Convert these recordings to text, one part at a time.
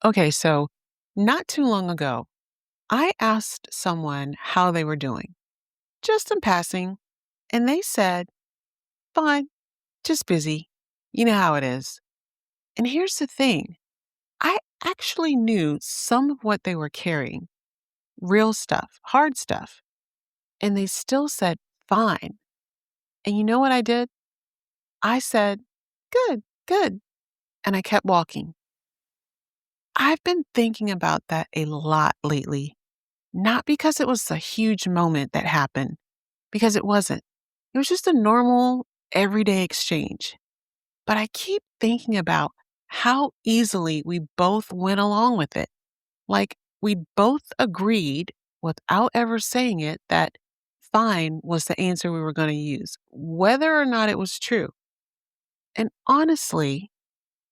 Okay, so not too long ago, I asked someone how they were doing, just in passing, and they said, fine, just busy. You know how it is. And here's the thing, I actually knew some of what they were carrying, real stuff, hard stuff, and they still said, fine. And you know what I did? I said, good, good. And I kept walking. I've been thinking about that a lot lately, not because it was a huge moment that happened because it wasn't. It was just a normal, everyday exchange. But I keep thinking about how easily we both went along with it. Like we both agreed without ever saying it that fine was the answer we were going to use, whether or not it was true. And honestly,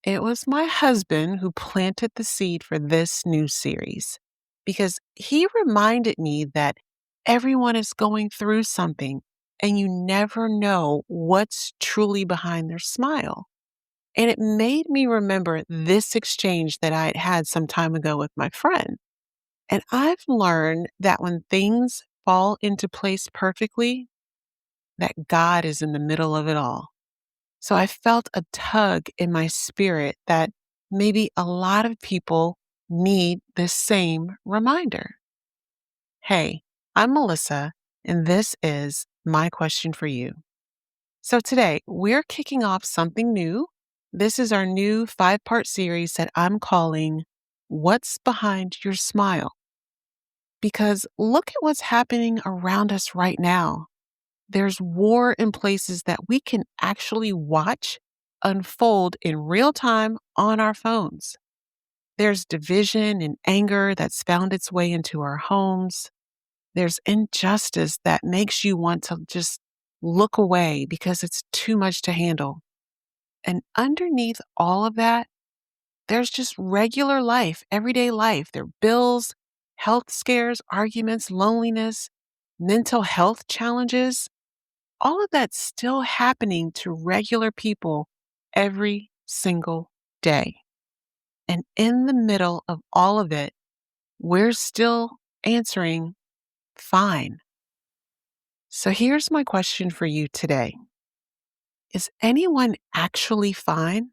it was my husband who planted the seed for this new series because he reminded me that everyone is going through something and you never know what's truly behind their smile. And it made me remember this exchange that I had had some time ago with my friend. And I've learned that when things fall into place perfectly, that God is in the middle of it all. So I felt a tug in my spirit that maybe a lot of people need this same reminder. Hey, I'm Melissa, and this is my question for you. So today we're kicking off something new. This is our new 5-part series that I'm calling What's Behind Your Smile? Because look at what's happening around us right now. There's war in places that we can actually watch unfold in real time on our phones. There's division and anger that's found its way into our homes. There's injustice that makes you want to just look away because it's too much to handle. And underneath all of that, there's just regular life, everyday life. There are bills, health scares, arguments, loneliness, mental health challenges. All of that's still happening to regular people every single day. And in the middle of all of it, we're still answering fine. So here's my question for you today. Is anyone actually fine?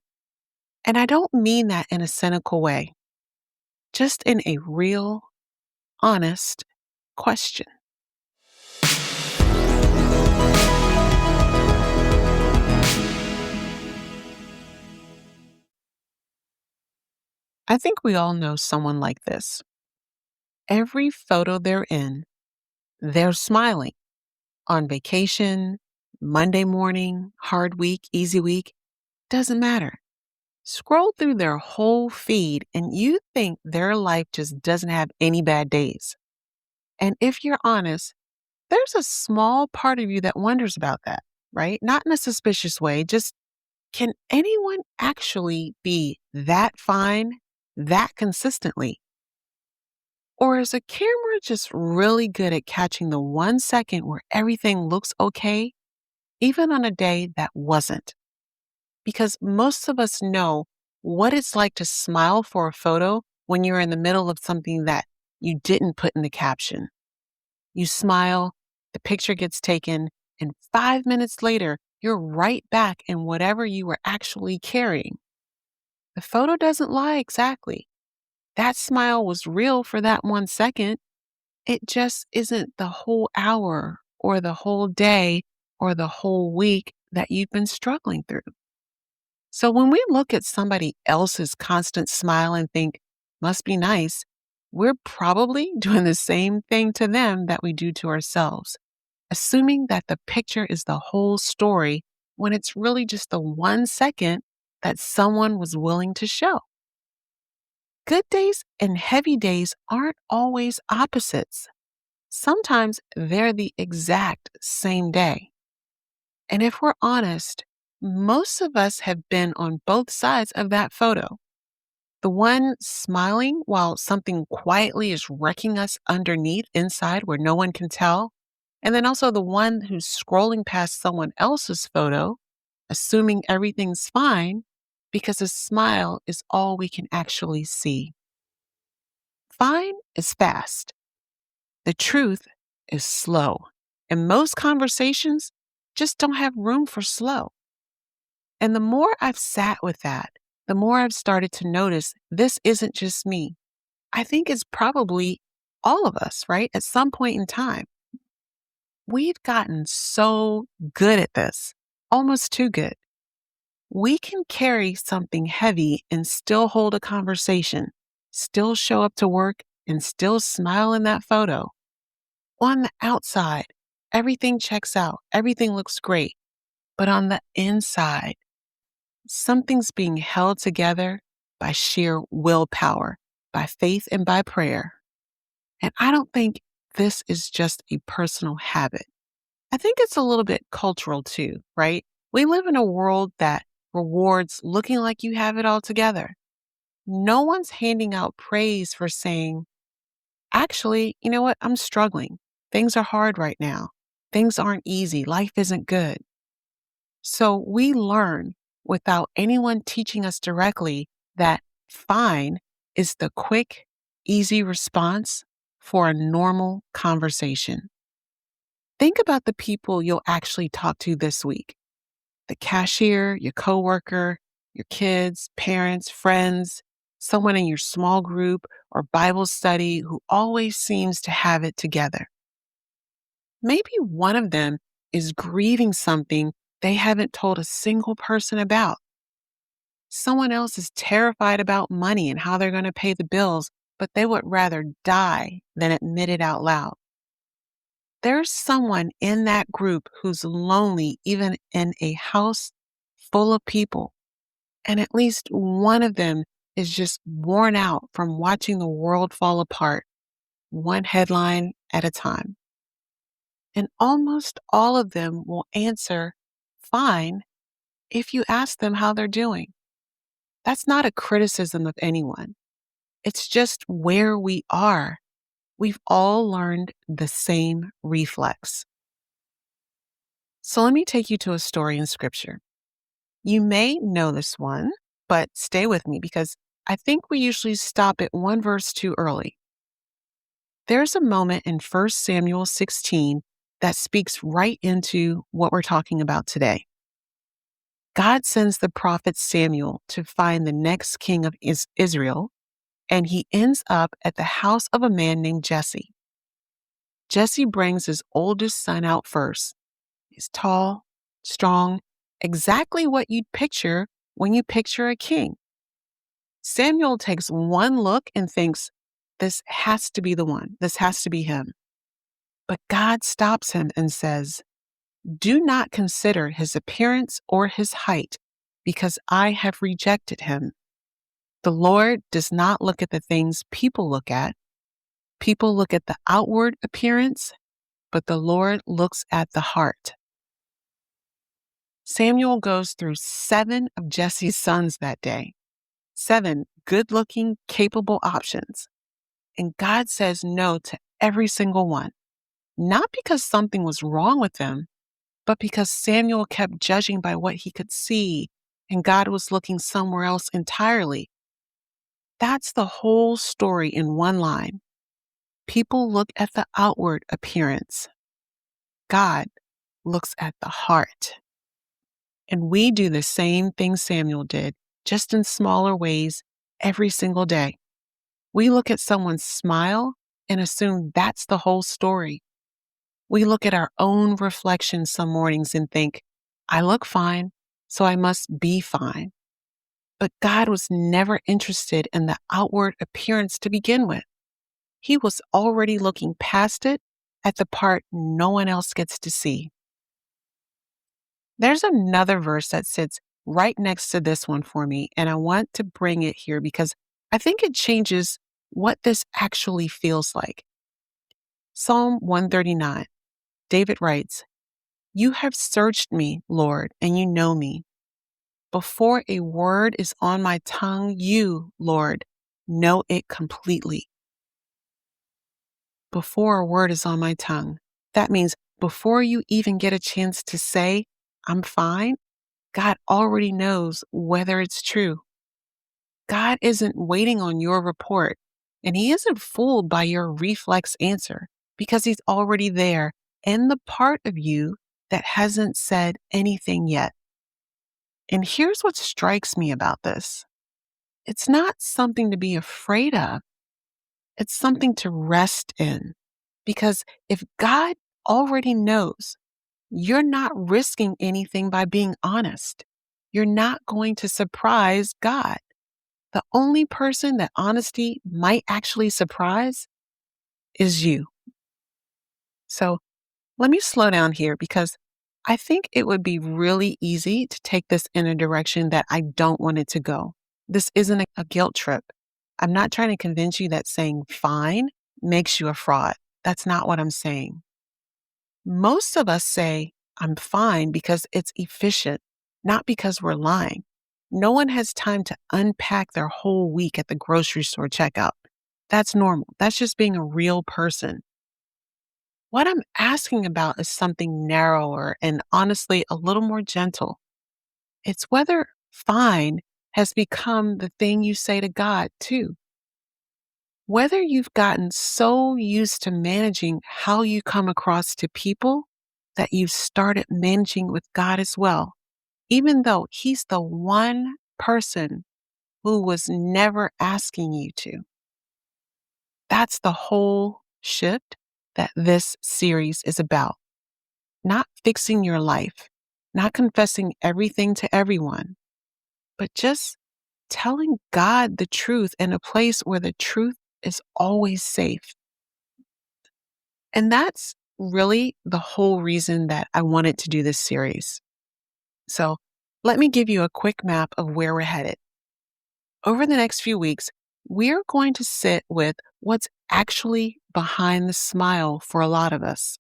And I don't mean that in a cynical way, just in a real, honest question. I think we all know someone like this. Every photo they're in, they're smiling. On vacation, Monday morning, hard week, easy week, doesn't matter. Scroll through their whole feed and you think their life just doesn't have any bad days. And if you're honest, there's a small part of you that wonders about that, right? Not in a suspicious way, just can anyone actually be that fine, that consistently? Or is a camera just really good at catching the 1 second where everything looks okay, even on a day that wasn't? Because most of us know what it's like to smile for a photo when you're in the middle of something that you didn't put in the caption. You smile, the picture gets taken, and 5 minutes later, you're right back in whatever you were actually carrying. The photo doesn't lie exactly. That smile was real for that 1 second. It just isn't the whole hour or the whole day or the whole week that you've been struggling through. So when we look at somebody else's constant smile and think, must be nice, we're probably doing the same thing to them that we do to ourselves, assuming that the picture is the whole story when it's really just the 1 second that someone was willing to show. Good days and heavy days aren't always opposites. Sometimes they're the exact same day. And if we're honest, most of us have been on both sides of that photo. The one smiling while something quietly is wrecking us underneath inside where no one can tell. And then also the one who's scrolling past someone else's photo, assuming everything's fine because a smile is all we can actually see. Fine is fast. The truth is slow. And most conversations just don't have room for slow. And the more I've sat with that, the more I've started to notice this isn't just me. I think it's probably all of us, right? At some point in time, we've gotten so good at this, almost too good. We can carry something heavy and still hold a conversation, still show up to work, and still smile in that photo. On the outside, everything checks out, everything looks great. But on the inside, something's being held together by sheer willpower, by faith and by prayer. And I don't think this is just a personal habit. I think it's a little bit cultural too, right? We live in a world that rewards looking like you have it all together. No one's handing out praise for saying, actually, you know what? I'm struggling. Things are hard right now. Things aren't easy. Life isn't good. So we learn without anyone teaching us directly that fine is the quick, easy response for a normal conversation. Think about the people you'll actually talk to this week: the cashier, your coworker, your kids, parents, friends, someone in your small group or Bible study who always seems to have it together. Maybe one of them is grieving something they haven't told a single person about. Someone else is terrified about money and how they're going to pay the bills, but they would rather die than admit it out loud. There's someone in that group who's lonely, even in a house full of people. And at least one of them is just worn out from watching the world fall apart, one headline at a time. And almost all of them will answer fine if you ask them how they're doing. That's not a criticism of anyone. It's just where we are. We've all learned the same reflex. So let me take you to a story in scripture. You may know this one, but stay with me because I think we usually stop at one verse too early. There's a moment in 1 Samuel 16 that speaks right into what we're talking about today. God sends the prophet Samuel to find the next king of Israel, and he ends up at the house of a man named Jesse. Jesse brings his oldest son out first. He's tall, strong, exactly what you'd picture when you picture a king. Samuel takes one look and thinks, this has to be the one. This has to be him. But God stops him and says, do not consider his appearance or his height, because I have rejected him. The Lord does not look at the things people look at. People look at the outward appearance, but the Lord looks at the heart. Samuel goes through 7 of Jesse's sons that day. 7 good-looking, capable options. And God says no to every single one. Not because something was wrong with them, but because Samuel kept judging by what he could see, and God was looking somewhere else entirely. That's the whole story in one line. People look at the outward appearance. God looks at the heart. And we do the same thing Samuel did, just in smaller ways, every single day. We look at someone's smile and assume that's the whole story. We look at our own reflection some mornings and think, I look fine, so I must be fine. But God was never interested in the outward appearance to begin with. He was already looking past it at the part no one else gets to see. There's another verse that sits right next to this one for me, and I want to bring it here because I think it changes what this actually feels like. Psalm 139, David writes, you have searched me, Lord, and you know me. Before a word is on my tongue, you, Lord, know it completely. Before a word is on my tongue. That means before you even get a chance to say, I'm fine, God already knows whether it's true. God isn't waiting on your report And he isn't fooled by your reflex answer because he's already there in the part of you that hasn't said anything yet. And here's what strikes me about this. It's not something to be afraid of. It's something to rest in. Because if God already knows, you're not risking anything by being honest. You're not going to surprise God. The only person that honesty might actually surprise is you. So let me slow down here because I think it would be really easy to take this in a direction that I don't want it to go. This isn't a guilt trip. I'm not trying to convince you that saying fine makes you a fraud. That's not what I'm saying. Most of us say, I'm fine because it's efficient, not because we're lying. No one has time to unpack their whole week at the grocery store checkout. That's normal. That's just being a real person. What I'm asking about is something narrower and honestly a little more gentle. It's whether fine has become the thing you say to God too. Whether you've gotten so used to managing how you come across to people that you've started managing with God as well, even though He's the one person who was never asking you to. That's the whole shift that this series is about. Not fixing your life, not confessing everything to everyone, but just telling God the truth in a place where the truth is always safe. And that's really the whole reason that I wanted to do this series. So let me give you a quick map of where we're headed. Over the next few weeks, we're going to sit with what's actually behind the smile for a lot of us.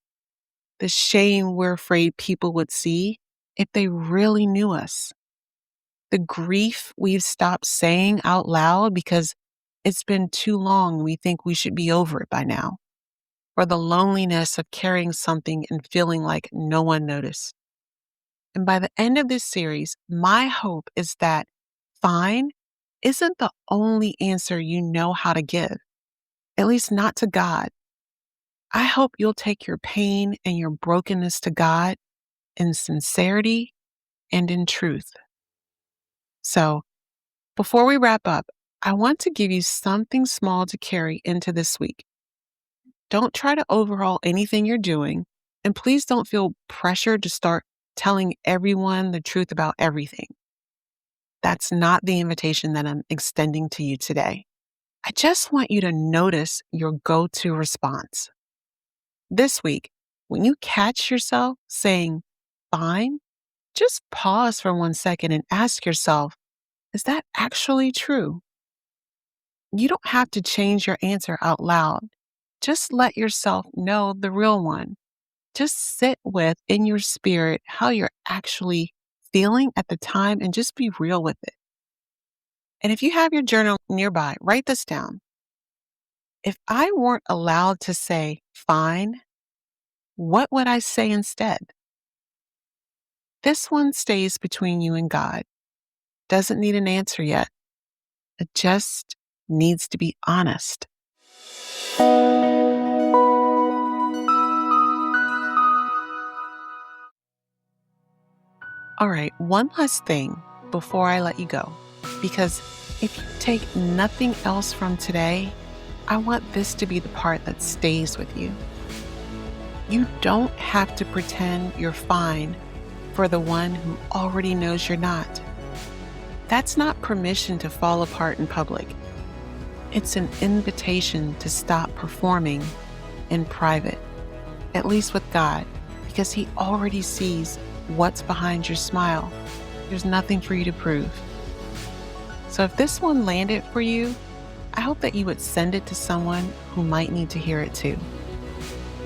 The shame we're afraid people would see if they really knew us. The grief we've stopped saying out loud because it's been too long, we think we should be over it by now. Or the loneliness of carrying something and feeling like no one noticed. And by the end of this series, my hope is that fine isn't the only answer you know how to give, at least not to God. I hope you'll take your pain and your brokenness to God in sincerity and in truth. So, before we wrap up, I want to give you something small to carry into this week. Don't try to overhaul anything you're doing, and please don't feel pressured to start telling everyone the truth about everything. That's not the invitation that I'm extending to you today. I just want you to notice your go-to response. This week, when you catch yourself saying, fine, just pause for 1 second and ask yourself, is that actually true? You don't have to change your answer out loud. Just let yourself know the real one. Just sit with in your spirit how you're actually feeling at the time and just be real with it. And if you have your journal nearby, write this down. If I weren't allowed to say fine, what would I say instead? This one stays between you and God. Doesn't need an answer yet. It just needs to be honest. All right, one last thing before I let you go, because if you take nothing else from today, I want this to be the part that stays with you. You don't have to pretend you're fine for the one who already knows you're not. That's not permission to fall apart in public. It's an invitation to stop performing in private, at least with God, because He already sees what's behind your smile. There's nothing for you to prove. So if this one landed for you, I hope that you would send it to someone who might need to hear it too.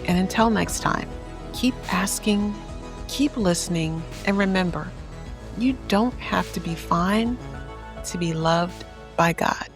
And until next time, keep asking, keep listening, and remember, you don't have to be fine to be loved by God.